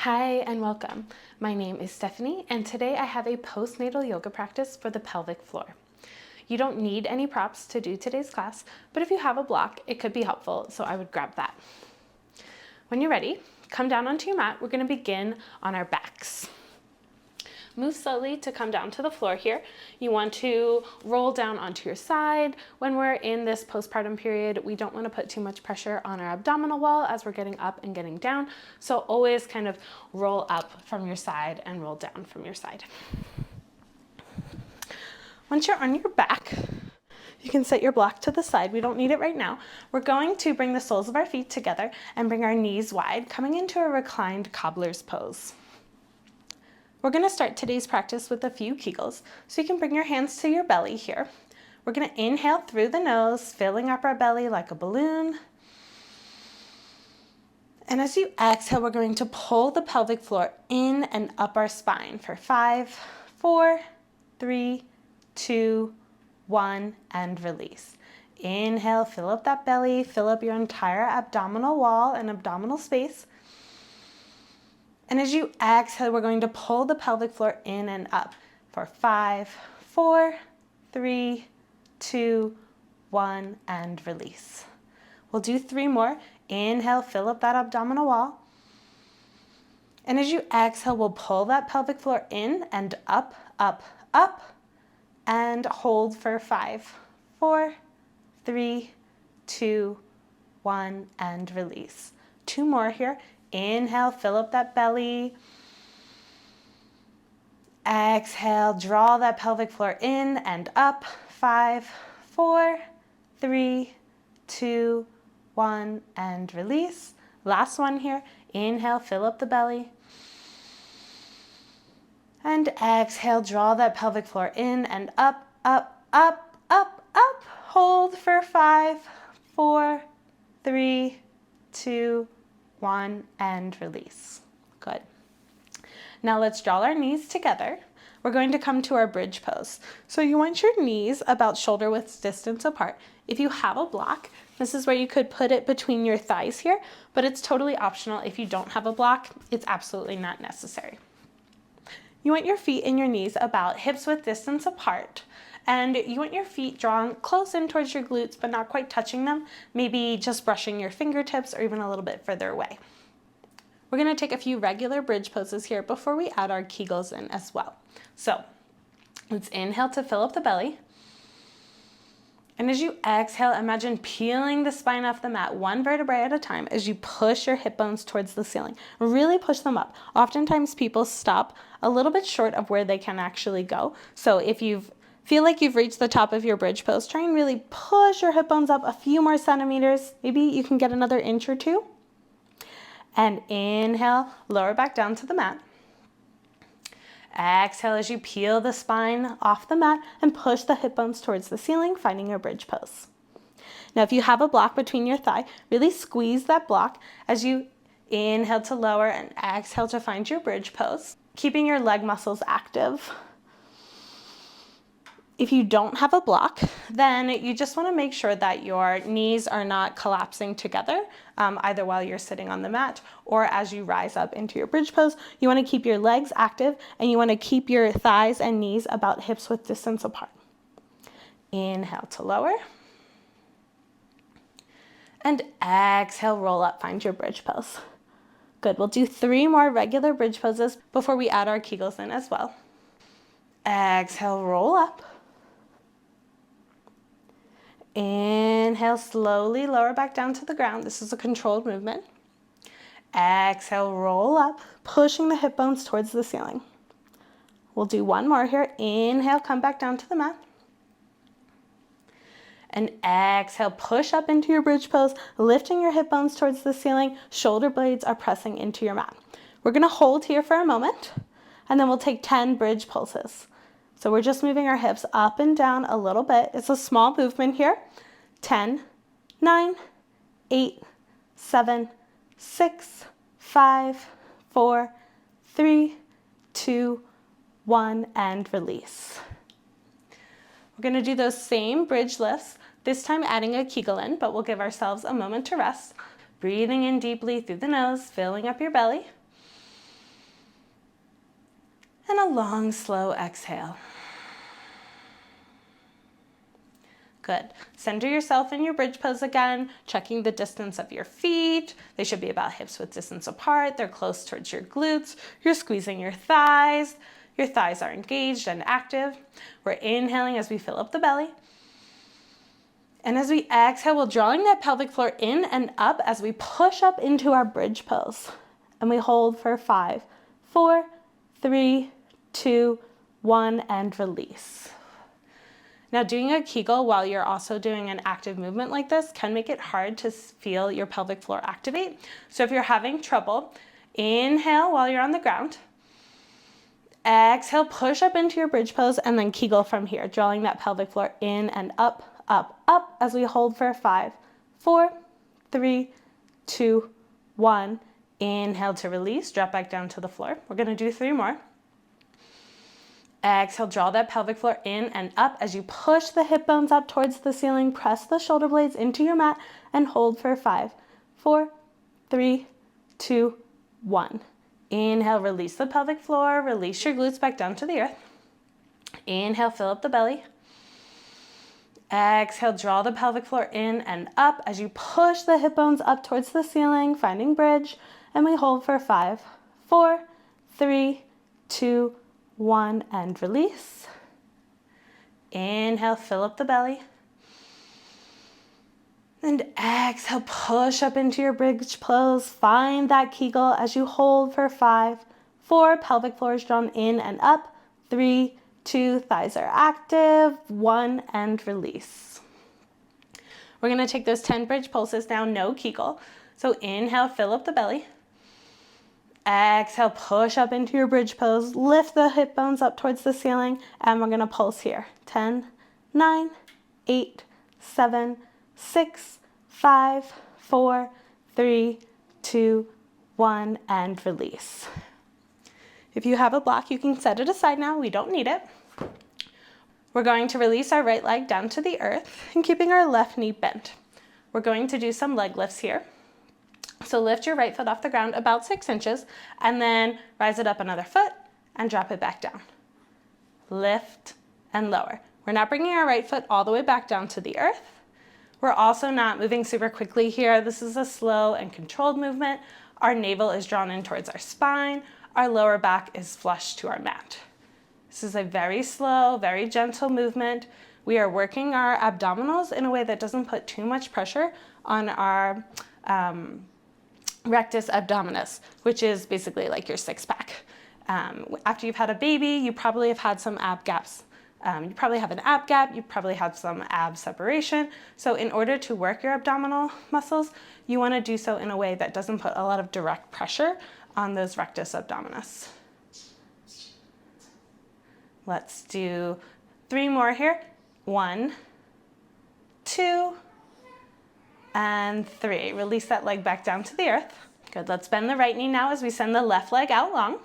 Hi and welcome. My name is Stephanie and today I have a postnatal yoga practice for the pelvic floor. You don't need any props to do today's class, but if you have a block, it could be helpful, so I would grab that. When you're ready, come down onto your mat. We're going to begin on our backs. Move slowly to come down to the floor here. You want to roll down onto your side. When we're in this postpartum period, we don't want to put too much pressure on our abdominal wall as we're getting up and getting down. So always kind of roll up from your side and roll down from your side. Once you're on your back, you can set your block to the side. We don't need it right now. We're going to bring the soles of our feet together and bring our knees wide, coming into a reclined cobbler's pose. We're going to start today's practice with a few Kegels, so you can bring your hands to your belly here. We're going to inhale through the nose, filling up our belly like a balloon. And as you exhale, we're going to pull the pelvic floor in and up our spine for 5, 4, 3, 2, 1, and release. Inhale, fill up that belly, fill up your entire abdominal wall and abdominal space. And as you exhale, we're going to pull the pelvic floor in and up for 5, 4, 3, 2, 1, and release. We'll do 3 more. Inhale, fill up that abdominal wall. And as you exhale, we'll pull that pelvic floor in and up, up, up, and hold for 5, 4, 3, 2, 1, and release. 2 more here. Inhale, fill up that belly. Exhale, draw that pelvic floor in and up. 5, 4, 3, 2, 1, and release. Last one here. Inhale, fill up the belly. And exhale, draw that pelvic floor in and up, up, up, up, up. Hold for 5, 4, 3, 2, 1, and release. Good. Now let's draw our knees together. We're going to come to our bridge pose. So you want your knees about shoulder width distance apart. If you have a block, this is where you could put it between your thighs here, but it's totally optional. If you don't have a block, it's absolutely not necessary. You want your feet and your knees about hips width distance apart. And you want your feet drawn close in towards your glutes, but not quite touching them, maybe just brushing your fingertips or even a little bit further away. We're going to take a few regular bridge poses here before we add our Kegels in as well. So let's inhale to fill up the belly. And as you exhale, imagine peeling the spine off the mat 1 vertebrae at a time as you push your hip bones towards the ceiling. Really push them up. Oftentimes people stop a little bit short of where they can actually go. So if you feel like you've reached the top of your bridge pose, try and really push your hip bones up a few more centimeters. Maybe you can get another inch or 2. And inhale, lower back down to the mat. Exhale as you peel the spine off the mat and push the hip bones towards the ceiling, finding your bridge pose. Now, if you have a block between your thigh, really squeeze that block as you inhale to lower and exhale to find your bridge pose, keeping your leg muscles active. If you don't have a block, then you just want to make sure that your knees are not collapsing together, either while you're sitting on the mat or as you rise up into your bridge pose. You want to keep your legs active and you want to keep your thighs and knees about hips width distance apart. Inhale to lower. And exhale, roll up, find your bridge pose. Good, we'll do 3 more regular bridge poses before we add our Kegels in as well. Exhale, roll up. Inhale, slowly lower back down to the ground. This is a controlled movement. Exhale, roll up, pushing the hip bones towards the ceiling. We'll do 1 more here. Inhale, come back down to the mat. And exhale, push up into your bridge pose, lifting your hip bones towards the ceiling. Shoulder blades are pressing into your mat. We're going to hold here for a moment, and then we'll take 10 bridge pulses. So we're just moving our hips up and down a little bit. It's a small movement here. 10, 9, 8, 7, 6, 5, 4, 3, 2, 1, and release. We're going to do those same bridge lifts, this time adding a Kegel in, but we'll give ourselves a moment to rest. Breathing in deeply through the nose, filling up your belly. And a long, slow exhale. Good. Center yourself in your bridge pose again, checking the distance of your feet. They should be about hips width distance apart. They're close towards your glutes. You're squeezing your thighs. Your thighs are engaged and active. We're inhaling as we fill up the belly. And as we exhale, we're drawing that pelvic floor in and up as we push up into our bridge pose. And we hold for 5, 4, 3, 2, 1, and release. Now, doing a Kegel while you're also doing an active movement like this can make it hard to feel your pelvic floor activate. So if you're having trouble, inhale while you're on the ground. Exhale, push up into your bridge pose, and then Kegel from here, drawing that pelvic floor in and up, up, up, as we hold for 5, 4, 3, 2, 1. Inhale to release, drop back down to the floor. We're gonna do 3 more. Exhale, draw that pelvic floor in and up as you push the hip bones up towards the ceiling. Press the shoulder blades into your mat and hold for 5, 4, 3, 2, 1. Inhale, release the pelvic floor, release your glutes back down to the earth. Inhale, fill up the belly. Exhale, draw the pelvic floor in and up as you push the hip bones up towards the ceiling, finding bridge, and we hold for 5, 4, 3, 2, 1, and release. Inhale, fill up the belly. And exhale, push up into your bridge pose. Find that Kegel as you hold for 5, 4, pelvic floor is drawn in and up, 3, 2, thighs are active, 1, and release. We're gonna take those 10 bridge pulses now, no Kegel. So inhale, fill up the belly. Exhale, push up into your bridge pose. Lift the hip bones up towards the ceiling, and we're gonna pulse here. 10, 9, 8, 7, 6, 5, 4, 3, 2, 1, and release. If you have a block, you can set it aside now. We don't need it. We're going to release our right leg down to the earth and keeping our left knee bent. We're going to do some leg lifts here. So lift your right foot off the ground about 6 inches and then rise it up another foot and drop it back down. Lift and lower. We're not bringing our right foot all the way back down to the earth. We're also not moving super quickly here. This is a slow and controlled movement. Our navel is drawn in towards our spine. Our lower back is flush to our mat. This is a very slow, very gentle movement. We are working our abdominals in a way that doesn't put too much pressure on our rectus abdominis, which is basically like your 6-pack. After you've had a baby, you probably have had some ab gaps. You probably have an ab gap, you probably have some ab separation. So in order to work your abdominal muscles, you want to do so in a way that doesn't put a lot of direct pressure on those rectus abdominis. Let's do 3 more here. 1, 2, and 3. Release that leg back down to the earth. Good, let's bend the right knee now as we send the left leg out long.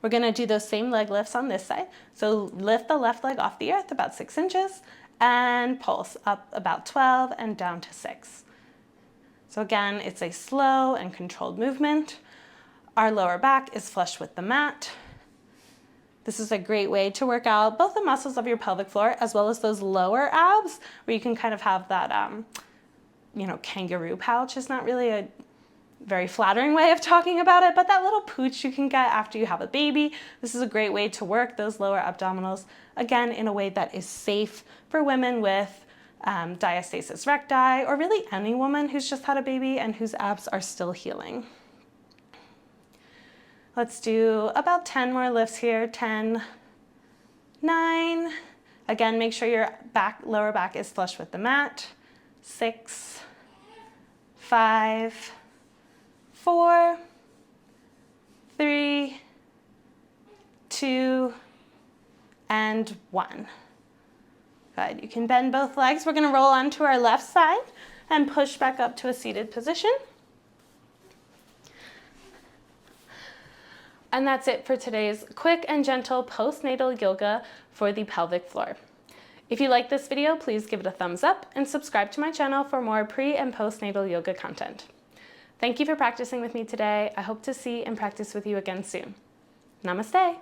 We're gonna do those same leg lifts on this side. So lift the left leg off the earth about 6 inches and pulse up about 12 and down to 6. So again, it's a slow and controlled movement. Our lower back is flush with the mat. This is a great way to work out both the muscles of your pelvic floor as well as those lower abs where you can kind of have that, kangaroo pouch is not really a very flattering way of talking about it, but that little pooch you can get after you have a baby. This is a great way to work those lower abdominals, again, in a way that is safe for women with diastasis recti, or really any woman who's just had a baby and whose abs are still healing. Let's do about 10 more lifts here. 10, 9. Again, make sure your lower back is flush with the mat. 6, 5, 4, 3, 2, and 1. Good. You can bend both legs. We're going to roll onto our left side and push back up to a seated position. And that's it for today's quick and gentle postnatal yoga for the pelvic floor. If you like this video, please give it a thumbs up and subscribe to my channel for more pre- and postnatal yoga content. Thank you for practicing with me today. I hope to see and practice with you again soon. Namaste.